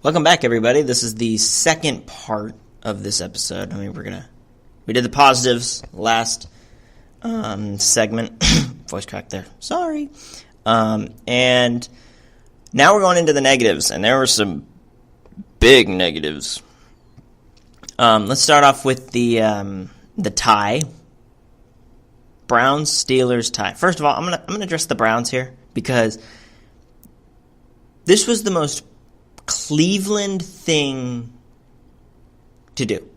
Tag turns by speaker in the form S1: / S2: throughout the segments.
S1: Welcome back, everybody. This is the second part of this episode. We did the positives last segment. Voice crack there. Sorry. And now we're going into the negatives, and there were some big negatives. Let's start off with the tie. Browns Steelers tie. First of all, I'm gonna address the Browns here because this was the most Cleveland thing to do.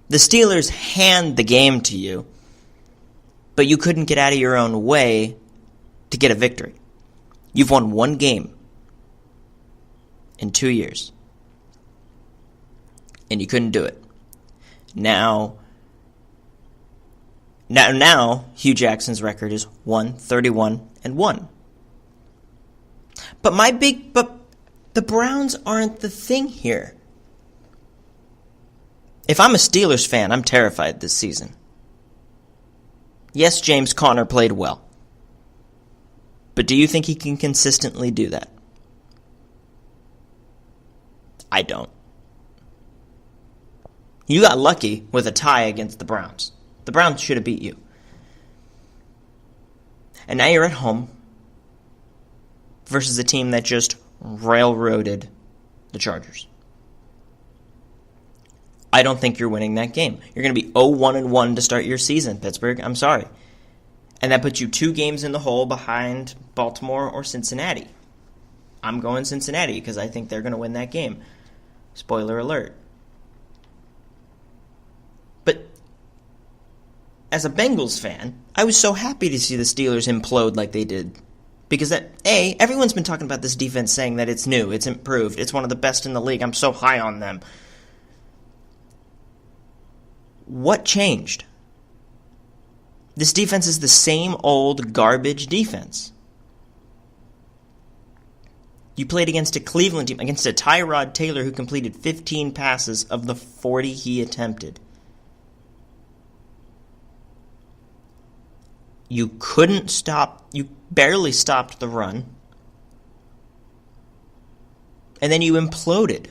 S1: The Steelers hand the game to you, but you couldn't get out of your own way to get a victory. You've won one game in 2 years, and you couldn't do it. Now, Hugh Jackson's record is 1-31-1. But the Browns aren't the thing here. If I'm a Steelers fan, I'm terrified this season. Yes, James Conner played well. But do you think he can consistently do that? I don't. You got lucky with a tie against the Browns. The Browns should have beat you. And now you're at home versus a team that just railroaded the Chargers. I don't think you're winning that game. You're going to be 0-1-1 to start your season, Pittsburgh. I'm sorry. And that puts you 2 games in the hole behind Baltimore or Cincinnati. I'm going Cincinnati because I think they're going to win that game. Spoiler alert. But as a Bengals fan, I was so happy to see the Steelers implode like they did. Because everyone's been talking about this defense saying that it's new, it's improved, it's one of the best in the league. I'm so high on them. What changed? This defense is the same old garbage defense. You played against a Cleveland team, against a Tyrod Taylor who completed 15 passes of the 40 he attempted. You barely stopped the run. And then you imploded.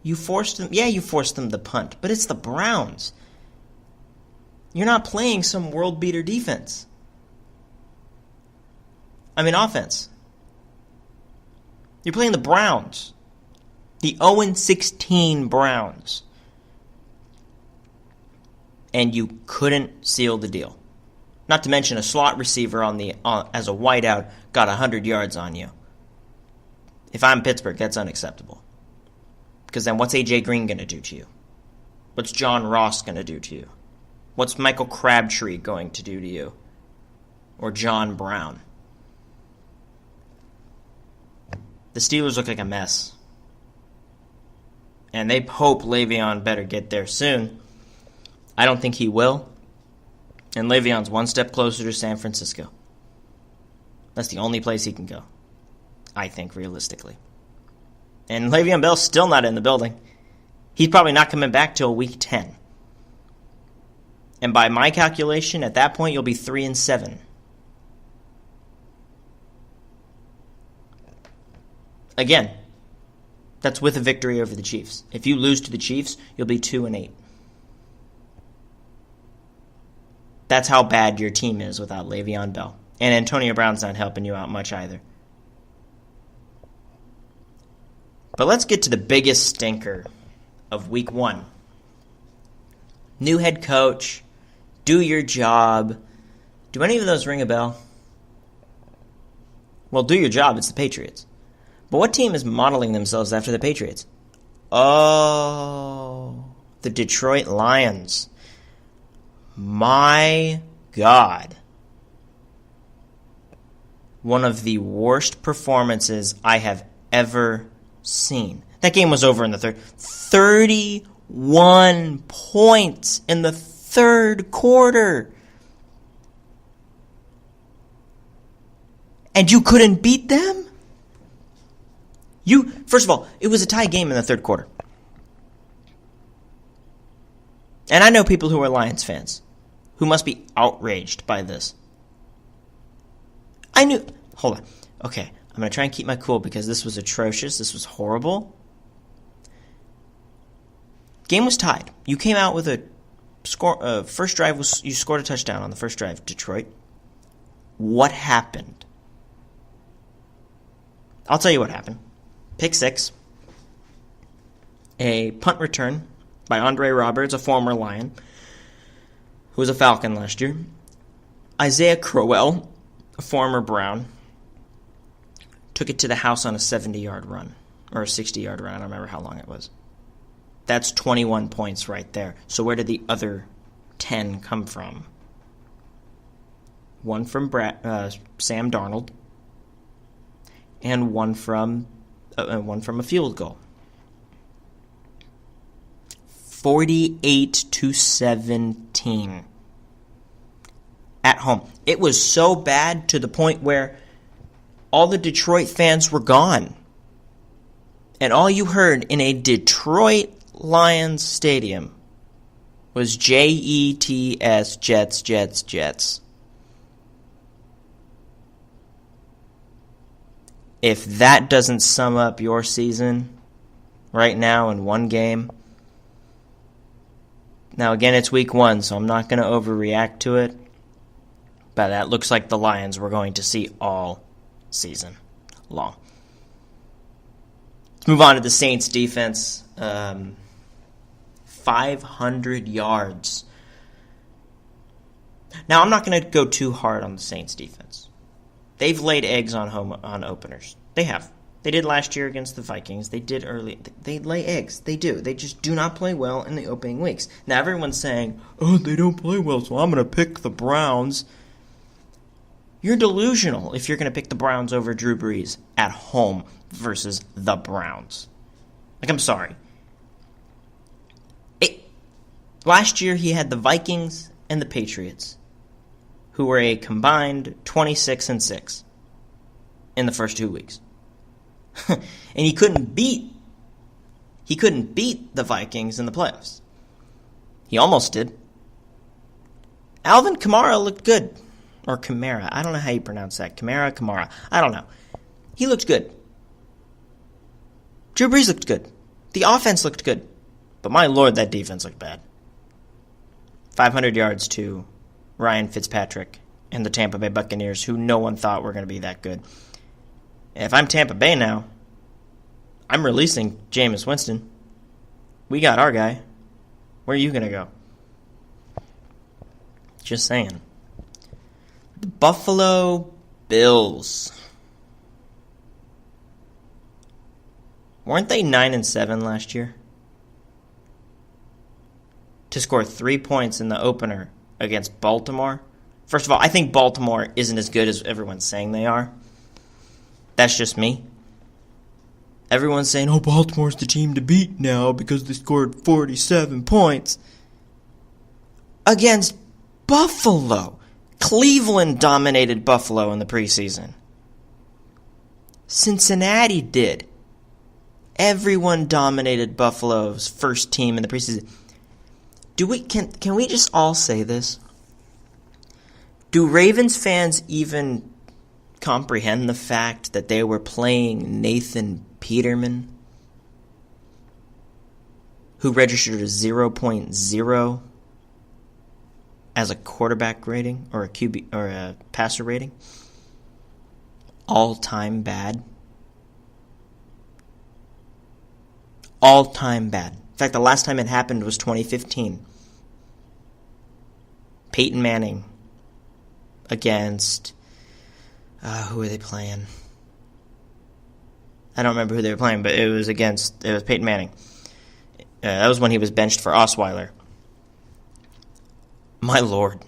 S1: You forced them to punt, but it's the Browns. You're not playing some world beater defense. Offense. You're playing the Browns. The 0-16 Browns. And you couldn't seal the deal. Not to mention a slot receiver as a wideout got 100 yards on you. If I'm Pittsburgh, that's unacceptable. Because then what's A.J. Green going to do to you? What's John Ross going to do to you? What's Michael Crabtree going to do to you? Or John Brown? The Steelers look like a mess. And they hope Le'Veon better get there soon. I don't think he will. And Le'Veon's one step closer to San Francisco. That's the only place he can go. I think, realistically. And Le'Veon Bell's still not in the building. He's probably not coming back till week 10. And by my calculation, at that point, you'll be 3-7. Again, that's with a victory over the Chiefs. If you lose to the Chiefs, you'll be 2-8. That's how bad your team is without Le'Veon Bell. And Antonio Brown's not helping you out much either. But let's get to the biggest stinker of week 1. New head coach. Do your job. Do any of those ring a bell? Well, do your job. It's the Patriots. But what team is modeling themselves after the Patriots? Oh, the Detroit Lions. My God. One of the worst performances I have ever seen. That game was over in the third. 31 points in the third quarter. And you couldn't beat them? First of all, it was a tie game in the third quarter. And I know people who are Lions fans who must be outraged by this. Hold on. Okay, I'm going to try and keep my cool because this was atrocious. This was horrible. Game was tied. You came out with a score. First drive was you scored a touchdown on the first drive, Detroit. What happened? I'll tell you what happened. Pick six. A punt return by Andre Roberts, a former Lion, who was a Falcon last year. Isaiah Crowell, a former Brown, took it to the house on a 70-yard run, or a 60-yard run. I don't remember how long it was. That's 21 points right there. So where did the other 10 come from? One from Sam Darnold, and one from a field goal. 48-17 at home. It was so bad to the point where all the Detroit fans were gone. And all you heard in a Detroit Lions stadium was Jets, Jets, Jets, Jets. If that doesn't sum up your season right now in one game. Now, again, it's week 1, so I'm not going to overreact to it. But that looks like the Lions we're going to see all season long. Let's move on to the Saints defense. 500 yards. Now, I'm not going to go too hard on the Saints defense. They've laid eggs on openers. They have. They did last year against the Vikings. They did early. They lay eggs. They do. They just do not play well in the opening weeks. Now, everyone's saying, oh, they don't play well, so I'm going to pick the Browns. You're delusional if you're going to pick the Browns over Drew Brees at home versus the Browns. Like, I'm sorry. Last year, he had the Vikings and the Patriots, who were a combined 26-6 in the first 2 weeks. And he couldn't beat the Vikings in the playoffs. He almost did. Alvin Kamara looked good. Or Kamara. I don't know how you pronounce that. Kamara. I don't know. He looked good. Drew Brees looked good. The offense looked good. But my lord, that defense looked bad. 500 yards to Ryan Fitzpatrick and the Tampa Bay Buccaneers, who no one thought were going to be that good. If I'm Tampa Bay now, I'm releasing Jameis Winston. We got our guy. Where are you going to go? Just saying. The Buffalo Bills. Weren't they 9-7 last year? To score 3 points in the opener against Baltimore. First of all, I think Baltimore isn't as good as everyone's saying they are. That's just me. Everyone's saying, oh, Baltimore's the team to beat now because they scored 47 points. Against Buffalo. Cleveland dominated Buffalo in the preseason. Cincinnati did. Everyone dominated Buffalo's first team in the preseason. Can we just all say this? Do Ravens fans even comprehend the fact that they were playing Nathan Peterman, who registered a 0.0 as a quarterback rating or a QB or a passer rating? All-time bad. All-time bad. In fact, the last time it happened was 2015. Peyton Manning against who were they playing? I don't remember who they were playing, but it was Peyton Manning. That was when he was benched for Osweiler. My lord.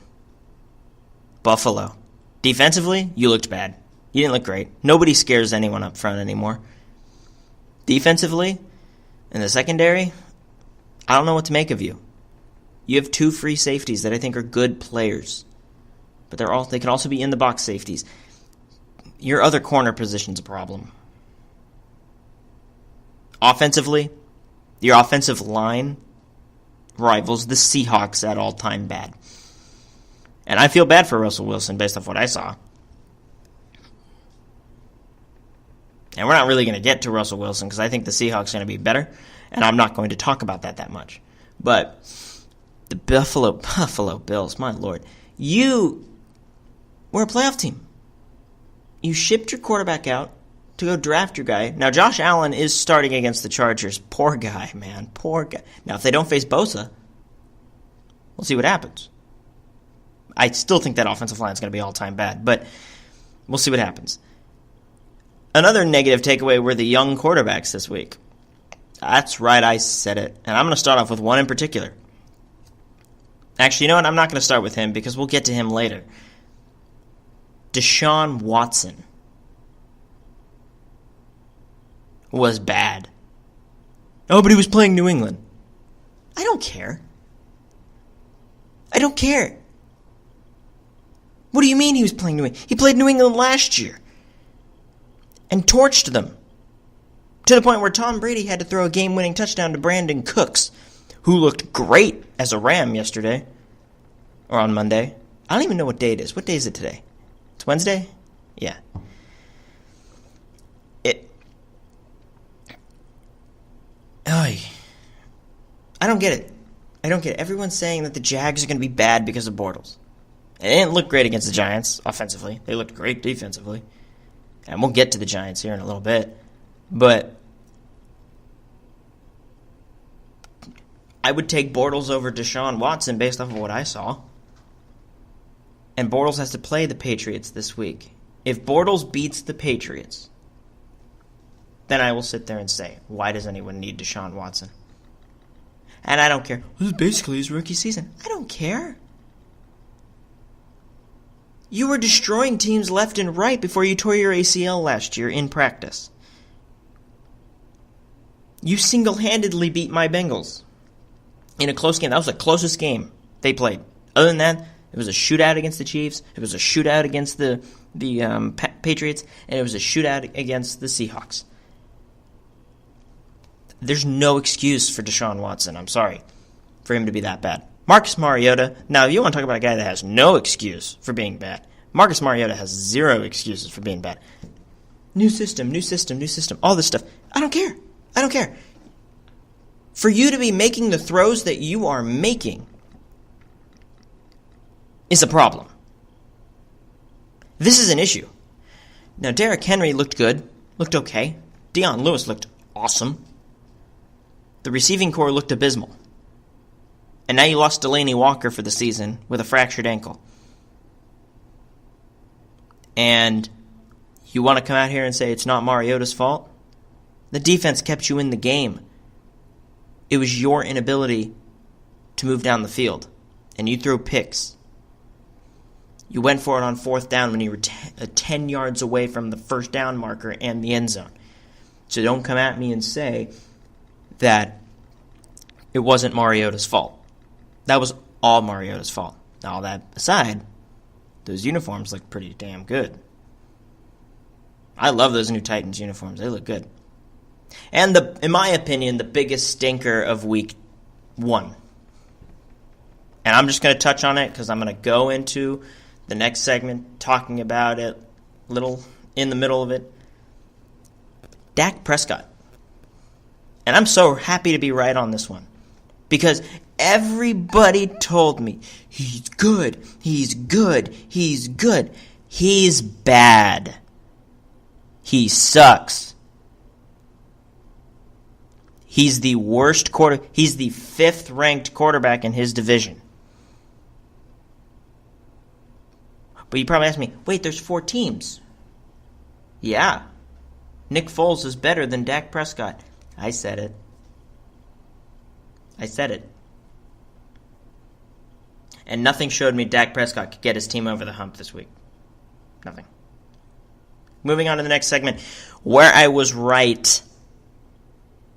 S1: Buffalo. Defensively, you looked bad. You didn't look great. Nobody scares anyone up front anymore. Defensively, in the secondary, I don't know what to make of you. You have 2 free safeties that I think are good players. But they can also be in the box safeties. Your other corner position's a problem. Offensively, your offensive line rivals the Seahawks at all-time bad. And I feel bad for Russell Wilson based off what I saw. And we're not really going to get to Russell Wilson because I think the Seahawks are going to be better, and I'm not going to talk about that much. But the Buffalo Bills, my Lord, you were a playoff team. You shipped your quarterback out to go draft your guy. Now, Josh Allen is starting against the Chargers. Poor guy, man. Poor guy. Now, if they don't face Bosa, we'll see what happens. I still think that offensive line is going to be all-time bad, but we'll see what happens. Another negative takeaway were the young quarterbacks this week. That's right, I said it. And I'm going to start off with one in particular. Actually, you know what? I'm not going to start with him because we'll get to him later. Deshaun Watson was bad. Oh, but he was playing New England. I don't care. I don't care. What do you mean he was playing New England? He played New England last year and torched them to the point where Tom Brady had to throw a game-winning touchdown to Brandon Cooks, who looked great as a Ram yesterday or on Monday. I don't even know what day it is. What day is it today? It's Wednesday? Yeah. I don't get it. Everyone's saying that the Jags are going to be bad because of Bortles. They didn't look great against the Giants offensively. They looked great defensively. And we'll get to the Giants here in a little bit. But I would take Bortles over Deshaun Watson based off of what I saw. And Bortles has to play the Patriots this week. If Bortles beats the Patriots, then I will sit there and say, why does anyone need Deshaun Watson? And I don't care. This is basically his rookie season. I don't care. You were destroying teams left and right before you tore your ACL last year in practice. You single-handedly beat my Bengals in a close game. That was the closest game they played. Other than that, it was a shootout against the Chiefs. It was a shootout against the Patriots. And it was a shootout against the Seahawks. There's no excuse for Deshaun Watson. I'm sorry for him to be that bad. Marcus Mariota. Now, if you want to talk about a guy that has no excuse for being bad, Marcus Mariota has zero excuses for being bad. New system. All this stuff. I don't care. For you to be making the throws that you are making is a problem. This is an issue. Now, Derrick Henry looked good. Looked okay. Deion Lewis looked awesome. The receiving core looked abysmal. And now you lost Delaney Walker for the season with a fractured ankle. And you want to come out here and say it's not Mariota's fault? The defense kept you in the game. It was your inability to move down the field. And you threw picks. You went for it on fourth down when you were 10 yards away from the first down marker and the end zone. So don't come at me and say that it wasn't Mariota's fault. That was all Mariota's fault. Now, all that aside, those uniforms look pretty damn good. I love those new Titans uniforms. They look good. And in my opinion, the biggest stinker of week 1. And I'm just going to touch on it because I'm going to go into the next segment talking about it a little in the middle of it. Dak Prescott. And I'm so happy to be right on this one. Because everybody told me, he's good. He's bad. He sucks. He's the worst he's the 5th ranked quarterback in his division. But you probably ask me, wait, there's 4 teams. Yeah. Nick Foles is better than Dak Prescott. I said it. And nothing showed me Dak Prescott could get his team over the hump this week. Nothing. Moving on to the next segment, where I was right.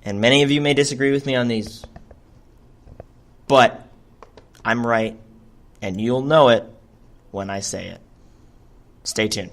S1: And many of you may disagree with me on these. But I'm right, and you'll know it when I say it. Stay tuned.